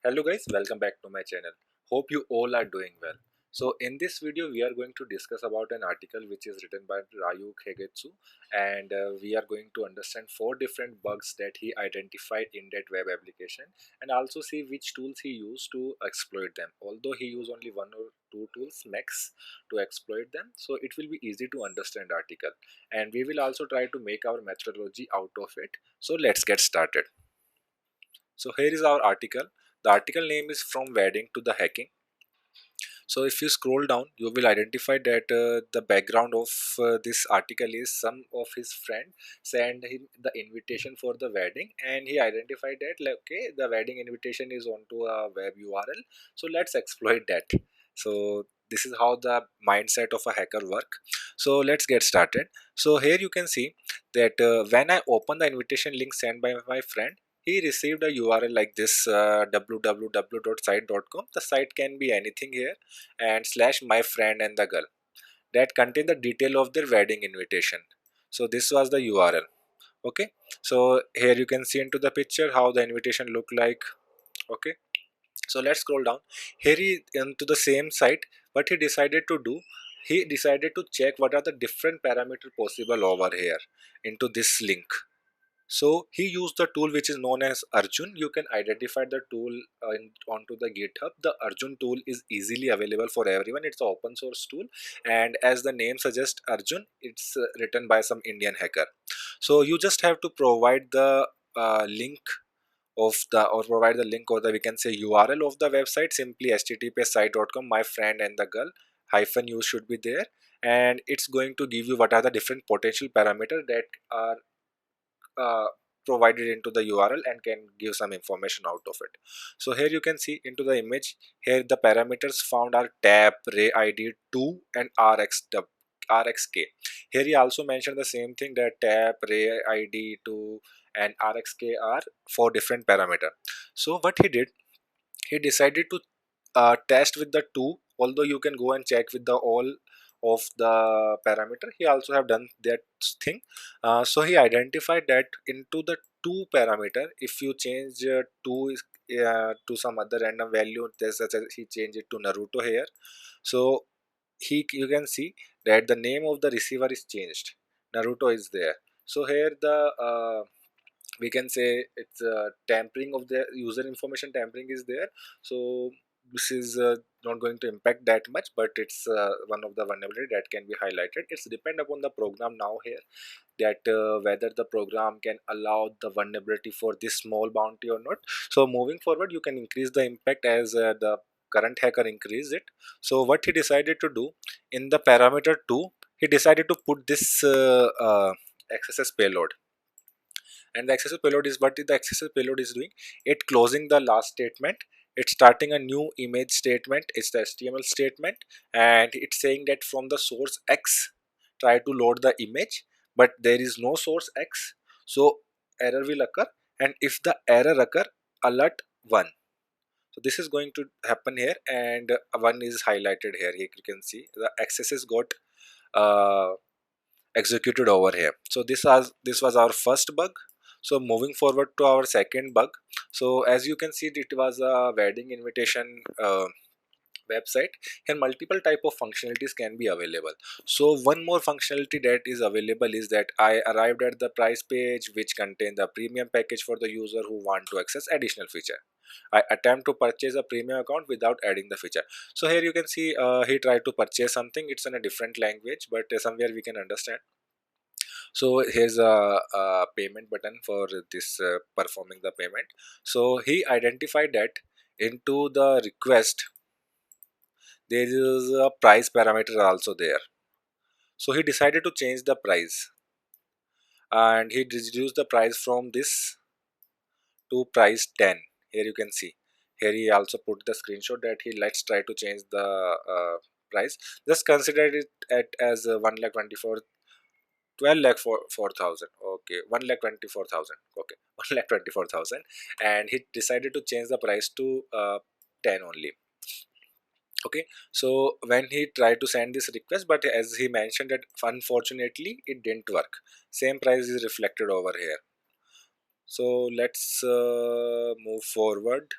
Hello guys, welcome back to my channel. Hope you all are doing well. So in this video we are going to discuss about an article which is written by Ryu Kagetsu, and we are going to understand 4 different bugs that he identified in that web application and also see which tools he used to exploit them. Although he used only 1 or 2 tools max to exploit them, so it will be easy to understand article, and we will also try to make our methodology out of it. So let's get started. So here is our article. The article name is From Wedding to the Hacking. So if you scroll down, you will identify that the background of this article is some of his friend sent him the invitation for the wedding, and he identified that like, okay, the wedding invitation is onto a web URL. So let's exploit that. So this is how the mindset of a hacker work. So let's get started. So here you can see that when I open the invitation link sent by my friend, he received a URL like this www.site.com. The site can be anything here, and slash my friend and the girl, that contain the detail of their wedding invitation. So this was the URL. Okay, so here you can see into the picture how the invitation look like. Okay, so let's scroll down. Here he into the same site. What he decided to do, he decided to check what are the different parameter possible over here into this link. So he used the tool which is known as Arjun. You can identify the tool onto the GitHub. The Arjun tool is easily available for everyone. It's an open source tool, and as the name suggests, Arjun, it's written by some Indian hacker. So you just have to provide the link of the, or provide the link, or the, we can say, URL of the website. Simply https site.com my friend and the girl hyphen u should be there, and it's going to give you what are the different potential parameters that are uh, provided into the URL and can give some information out of it. So here you can see into the image. Here the parameters found are tab, ray id 2 and rxk. Here he also mentioned the same thing, that tab, ray id 2 and rxk are 4 different parameter. So what he did, he decided to test with the 2, although you can go and check with the all of the parameter. He also have done that thing. So he identified that into the 2 parameter, if you change 2 to some other random value, there's such as he changed it to Naruto here. So you can see that the name of the receiver is changed, Naruto is there. So here the we can say it's tampering of the user information, tampering is there. So this is not going to impact that much, but it's one of the vulnerability that can be highlighted. It's depend upon the program now here, that whether the program can allow the vulnerability for this small bounty or not. So moving forward, you can increase the impact as the current hacker increase it. So what he decided to do, in the parameter 2, he decided to put this XSS payload. And the XSS payload is, what the XSS payload is doing, it closing the last statement, it's starting a new image statement, it's the HTML statement, and it's saying that from the source X try to load the image, but there is no source X, so error will occur. And if the error occur, alert 1. So this is going to happen here, and 1 is highlighted here. Here you can see the XSS got uh, executed over here. So this was our first bug. So moving forward to our second bug. So as you can see, it was a wedding invitation website. Here multiple type of functionalities can be available. So one more functionality that is available is that I arrived at the price page which contain the premium package for the user who want to access additional feature. I attempt to purchase a premium account without adding the feature. So here you can see he tried to purchase something. It's in a different language, but somewhere we can understand. So here's a payment button for this performing the payment. So he identified that into the request there is a price parameter also there. So he decided to change the price, and he reduced the price from this to price 10. Here you can see, here he also put the screenshot that he, let's try to change the price. Just consider it at as 1,24,000, 12 lakh for 4,000. Okay, 1,24,000. Okay, 1,24,000, and he decided to change the price to 10 only. Okay, so when he tried to send this request, but as he mentioned that unfortunately it didn't work, same price is reflected over here. So let's move forward.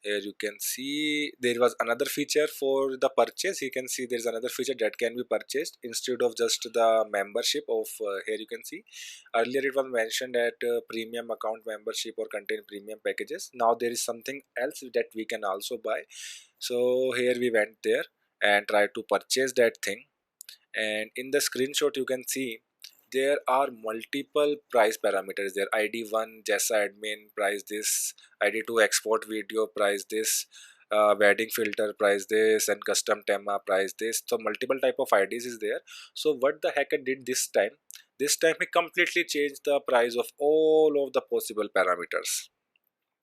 Here you can see there was another feature for the purchase. You can see there is another feature that can be purchased instead of just the membership of here you can see earlier it was mentioned that premium account membership or contain premium packages. Now there is something else that we can also buy. So here we went there and tried to purchase that thing, and in the screenshot you can see there are multiple price parameters there. ID1 JASA admin price this, ID2 export video price this, wedding filter price this, and custom tema price this. So multiple type of IDs is there. So what the hacker did this time, this time he completely changed the price of all of the possible parameters.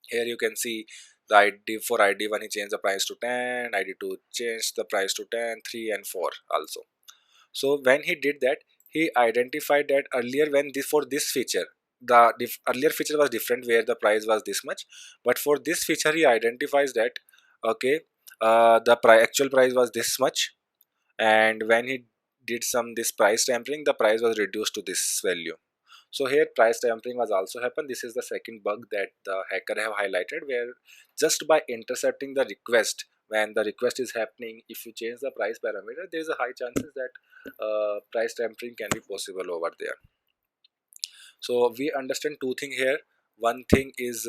Here you can see the ID for ID1 he changed the price to 10, ID2 changed the price to 10, 3 and 4 also. So when he did that, he identified that earlier when this for this feature, the earlier feature was different where the price was this much, but for this feature he identifies that okay, the actual price was this much, and when he did some this price tampering, the price was reduced to this value. So here price tampering was also happened. This is the second bug that the hacker have highlighted, where just by intercepting the request, when the request is happening, if you change the price parameter, there is a high chances that price tampering can be possible over there. So we understand two things here. One thing is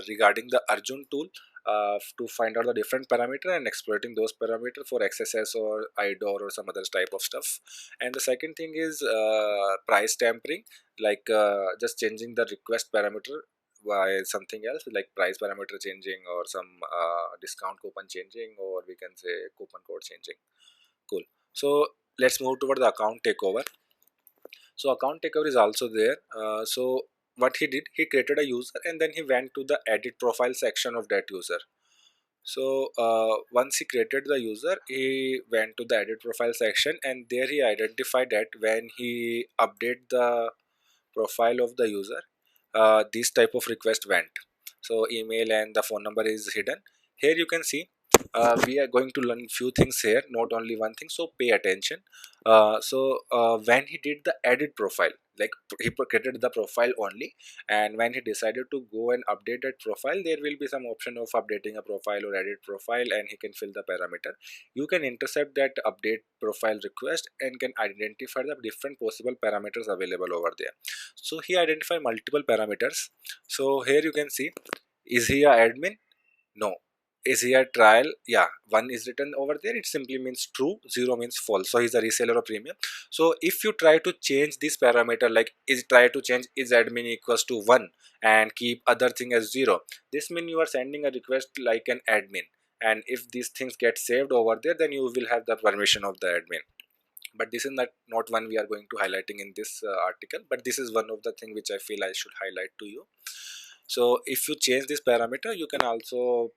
regarding the Arjun tool, to find out the different parameter and exploiting those parameters for XSS or IDOR or some other type of stuff. And the second thing is price tampering, like just changing the request parameter by something else, like price parameter changing or some discount coupon changing, or we can say coupon code changing. Cool. So let's move toward the account takeover. So account takeover is also there. So what he did, he created a user and then he went to the edit profile section of that user. So once he created the user, he went to the edit profile section, and there he identified that when he update the profile of the user, this type of request went. So email and the phone number is hidden. Here you can see we are going to learn few things here, not only one thing, so pay attention. When he did the edit profile, like he created the profile only, and when he decided to go and update that profile, there will be some option of updating a profile or edit profile, and he can fill the parameter. You can intercept that update profile request and can identify the different possible parameters available over there. So he identified multiple parameters. So here you can see, is he a admin? No. Is he a trial? Yeah, one is written over there, it simply means true, zero means false. So he's a reseller or premium. So if you try to change this parameter, like is try to change is admin equals to 1 and keep other thing as 0, this means you are sending a request like an admin, and if these things get saved over there, then you will have the permission of the admin. But this is not one we are going to highlighting in this article, but this is one of the thing which I feel I should highlight to you. So if you change this parameter, you can also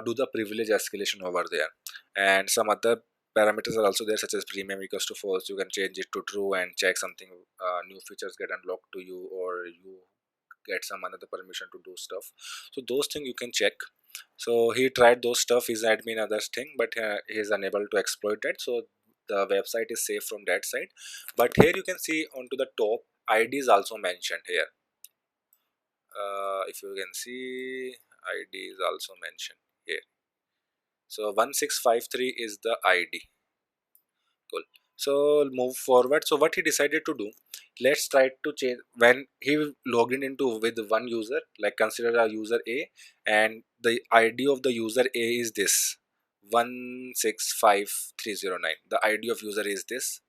do the privilege escalation over there, and some other parameters are also there, such as premium equals to false. You can change it to true and check something, new features get unlocked to you, or you get some another permission to do stuff. So those things you can check. So he tried those stuff, his admin others thing, but he is unable to exploit that. So the website is safe from that side. But here you can see onto the top, ID is also mentioned here. If you can see, ID is also mentioned here. So 1653 is the ID. Cool. So move forward. So what he decided to do, let's try to change. When he logged in into with one user, like consider a user A, and the ID of the user A is this 165309. The ID of user is this.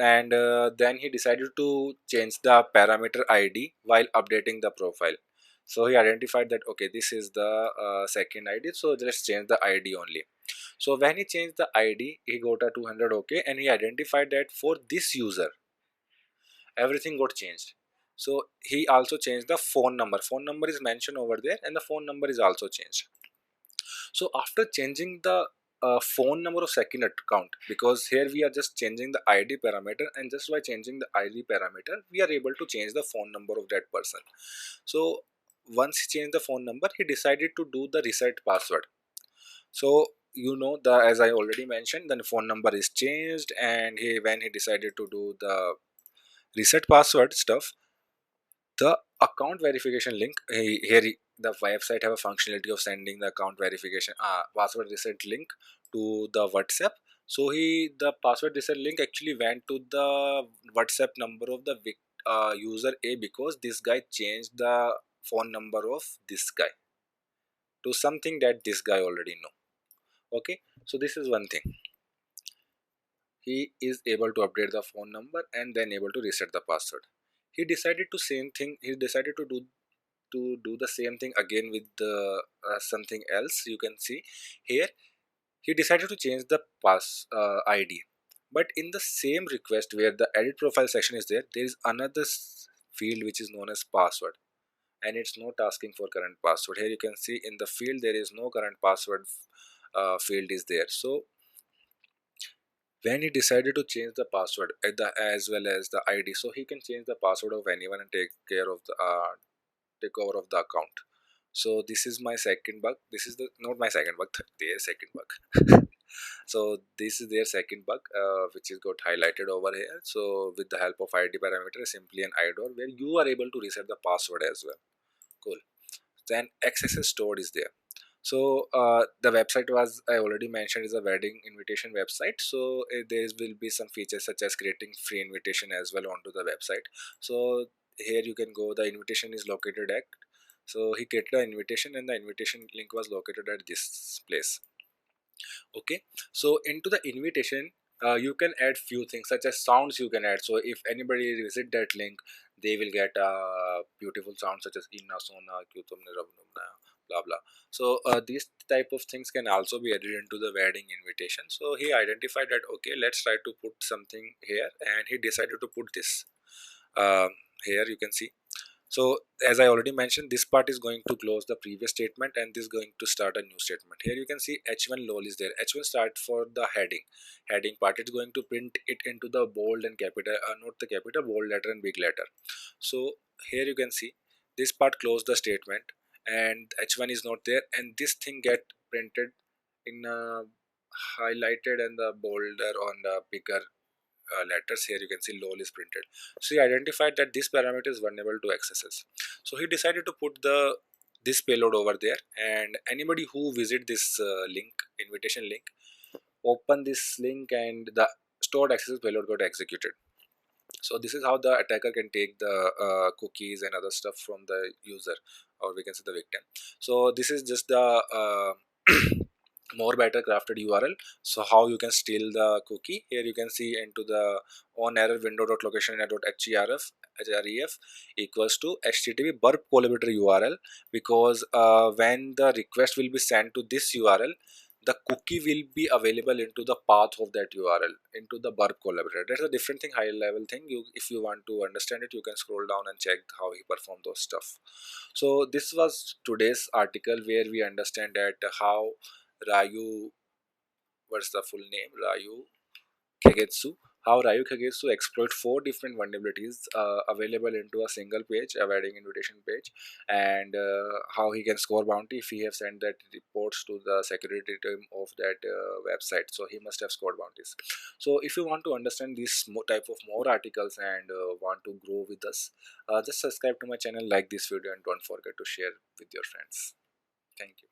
And then he decided to change the parameter ID while updating the profile. So he identified that okay, this is the second ID, so let's change the ID only. So when he changed the ID, he got a 200 okay, and he identified that for this user everything got changed. So he also changed the phone number. Phone number is mentioned over there, and the phone number is also changed. So after changing the phone number of second account, because here we are just changing the ID parameter, and just by changing the ID parameter we are able to change the phone number of that person. So once he changed the phone number, he decided to do the reset password. So you know, the as I already mentioned, the phone number is changed, and when he decided to do the reset password stuff, the account verification link, here the website have a functionality of sending the account verification password reset link to the WhatsApp. So the password reset link actually went to the WhatsApp number of the user A, because this guy changed the phone number of this guy to something that this guy already know. Okay, so this is one thing. He is able to update the phone number and then able to reset the password. He decided to same thing. He decided to do the same thing again with something else. You can see here he decided to change the pass ID, but in the same request where the edit profile section is there, there is another field which is known as password, and it's not asking for current password. Here you can see in the field there is no current password field is there. So when he decided to change the password as well as the ID, so he can change the password of anyone and take over of the account. So this is my second bug. This is the not my second bug, their second bug. So this is their second bug, which is got highlighted over here. So with the help of ID parameter, simply an IDOR, where you are able to reset the password as well. Cool. Then access is stored is there. So the website was, I already mentioned, is a wedding invitation website. So there will be some features such as creating free invitation as well onto the website. So here you can go, the invitation is located at, so he created an invitation and the invitation link was located at this place. Okay, so into the invitation you can add few things such as sounds you can add. So if anybody visit that link, they will get a beautiful sound such as inna sona kyu tumne rab numna blah blah. So these type of things can also be added into the wedding invitation. So he identified that okay, let's try to put something here, and he decided to put this um, here you can see. So as I already mentioned, this part is going to close the previous statement and this is going to start a new statement. Here you can see h1 lol is there. H1 start for the heading part. It's going to print it into the bold and capital, not the capital, bold letter and big letter. So here you can see this part close the statement and h1 is not there, and this thing get printed in highlighted and the bolder on the bigger letters. Here you can see lol is printed. So he identified that this parameter is vulnerable to accesses. So he decided to put this payload over there, and anybody who visit this link, invitation link, open this link and the stored access payload got executed. So this is how the attacker can take the cookies and other stuff from the user, or we can say the victim. So this is just the more better crafted URL. So how you can steal the cookie. Here you can see into the on error window.location.href equals to http burp collaborator URL, because when the request will be sent to this URL, the cookie will be available into the path of that URL into the burp collaborator. That's a different thing, high level thing. If you want to understand it, you can scroll down and check how he performed those stuff. So this was today's article where we understand that how Ryu, what's the full name? Ryu Kagetsu. How Ryu Kagetsu exploit 4 different vulnerabilities available into a single page, a wedding invitation page, and how he can score bounty if he have sent that reports to the security team of that website. So he must have scored bounties. So if you want to understand these type of more articles and want to grow with us, just subscribe to my channel, like this video, and don't forget to share with your friends. Thank you.